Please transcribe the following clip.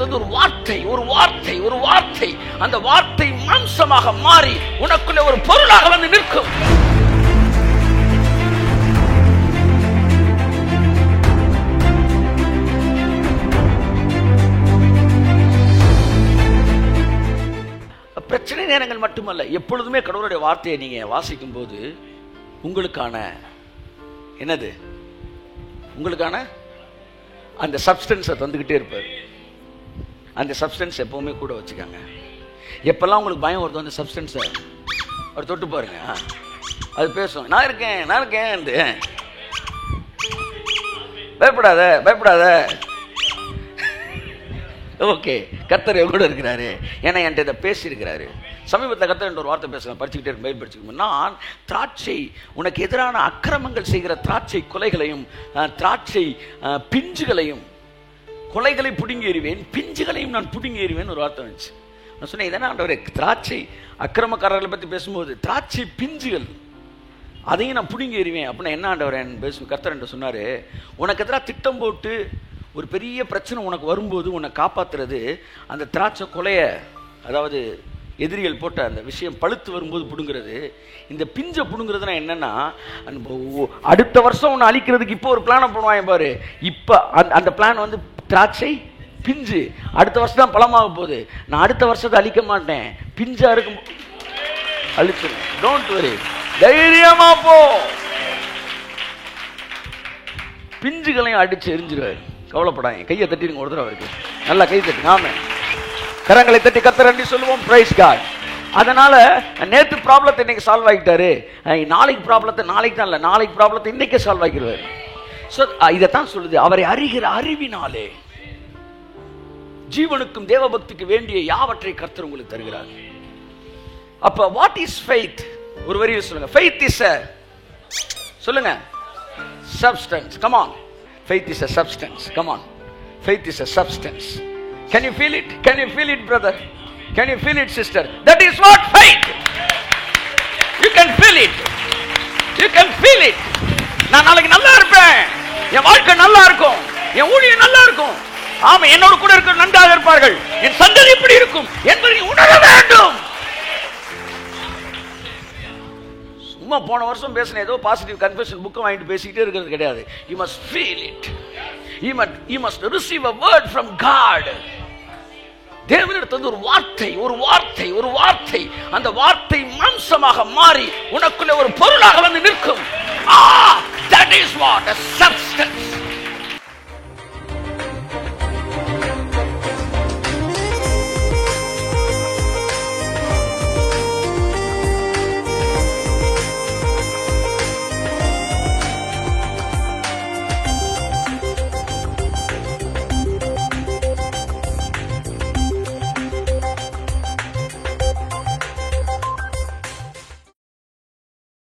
தேவனிடத்திலிருந்து ஒரு வார்த்தை, ஒரு வார்த்தை, ஒரு வார்த்தை, அந்த வார்த்தை மாம்சமாக மாறி உனக்குள்ளே ஒரு பொருளாக வந்து நிற்கும். பிரச்சனை நேரங்கள் மட்டுமல்ல, எப்பொழுதுமே கடவுளுடைய வார்த்தையை நீங்க வாசிக்கும் போது உங்களுக்கான என்னது, உங்களுக்கான அந்த சப்ஸ்டன்ஸை தந்துக்கிட்டே இருப்பார். அந்த சப்ஸ்டன்ஸ் எப்பவுமே கூட வச்சுக்காங்க. எப்பெல்லாம் உங்களுக்கு பயம் வருதோ அந்த சப்ஸ்டன்ஸை அவர் தொட்டு பாருங்க, அது பேசும். நான் இருக்கேன், நான் இருக்கேன், பயப்படாத பயப்படாத. ஓகே, கர்த்தர் கூட இருக்கிறாரு, ஏன்னா என்கிட்ட இதை பேசியிருக்கிறாரு. சமீபத்தில் கர்த்தர் ஒரு வார்த்தை பேசுகிறேன், படிச்சுக்கிட்டே இருக்கு, பைபிள் படிச்சுக்கணும். நான் திராட்சை, உனக்கு எதிரான அக்கிரமங்கள் செய்கிற திராட்சை கொலைகளையும் திராட்சை பிஞ்சுகளையும், கொலைகளை பிடுங்கி எறிவேன், பிஞ்சுகளையும் நான் பிடுங்கி எறிவேன் ஒரு வார்த்தை வந்துச்சு. நான் சொன்னேன், இதெல்லாம் ஆண்டவரே, திராட்சை அக்கிரமக்காரர்களை பற்றி பேசும்போது திராட்சை பிஞ்சுகள் அதையும் நான் பிடுங்கி எறிவேன் அப்படின்னா என்ன ஆண்டவரேன் பேசும். கர்த்தர் என்று சொன்னார், உனக்கு எதிராக திட்டம் போட்டு ஒரு பெரிய பிரச்சனை உனக்கு வரும்போது உன்னை காப்பாற்றுறது அந்த திராட்சை கொலையை, அதாவது எதிரிகள் போட்ட அந்த விஷயம் பழுத்து வரும்போது பிடுங்கிறது. இந்த பிஞ்சை பிடுங்கிறதுனா என்னன்னா, அடுத்த வருஷம் உன்னை அழிக்கிறதுக்கு இப்போ ஒரு பிளானை பண்ணுவாங்க பாரு. இப்போ அந்த பிளான் வந்து திராட்சை பிஞ்சு, அடுத்த வருஷம் தான் பழமாக போகுது, நான் அடுத்த வருஷத்தை அழிக்க மாட்டேன், பிஞ்சா இருக்கும் அழிச்சிடும். டோன்ட் வரி, தைரியமா போ. பிஞ்சுகளையும் அடிச்சு எரிஞ்சிருவாரு, கவலைப்படாங்க. கையை தட்டிடுங்க ஒரு தடவை இருக்கு, நல்லா கை தட்டுங்க. ஆமே, கரங்களை தட்டி கர்த்தர் நன்றி சொல்லுவோம். Praise God. அதனால நேற்று ப்ராப்ளத்தை இன்னைக்கு சால்வ் ஆகிட்டாரு, நாளைக்கு ப்ராப்ளத்தை நாளைக்கு தான் இல்லை, நாளைக்கு ப்ராப்ளத்தை இன்னைக்கே சால்வ் ஆகிடுவார். ஸோ இதைத்தான் சொல்லுது, அவரை அறிகிற அறிவினாலே ஜீவனுக்கும் தேவபக்திக்கு வேண்டிய யாவற்றை கர்த்தர் உங்களுக்கு தருகிறார். அப்ப வாட் இஸ் ஃபெய்த்? ஒரு வரியில் சொல்லுங்க. ஃபெய்த் இஸ் a, சொல்லுங்க, substance. Come on. Faith is a substance. Come on. Faith is a substance. Can you feel it? Can you feel it, brother? Can you feel it, sister? That is what faith. You can feel it. You can feel it. நான் நாளைக்கு நல்லா இருப்பேன், என் வாழ்க்கை நல்லா இருக்கும், என் ஊழியம் நல்லா இருக்கும், ஆமா என்னோட கூட இருக்க நன்றாக இருப்பார்கள், என் சந்ததி இப்படி இருக்கும் என்பதை உணர வேண்டும். சும்மா போன வருஷம் பேசின ஏதோ பாசிட்டிவ் கன்ஃபெஷன் புக்கை வாங்கிட்டு பேசிக்கிட்டே இருக்கிறது கிடையாது. You must feel it. You must receive a word from God. தேவனிடத்திலிருந்து ஒரு வார்த்தை, ஒரு வார்த்தை, ஒரு வார்த்தை, அந்த வார்த்தை மாம்சமாக மாறி உனக்குள்ளே ஒரு பொருளாக வந்து நிற்கும். That is what a substance.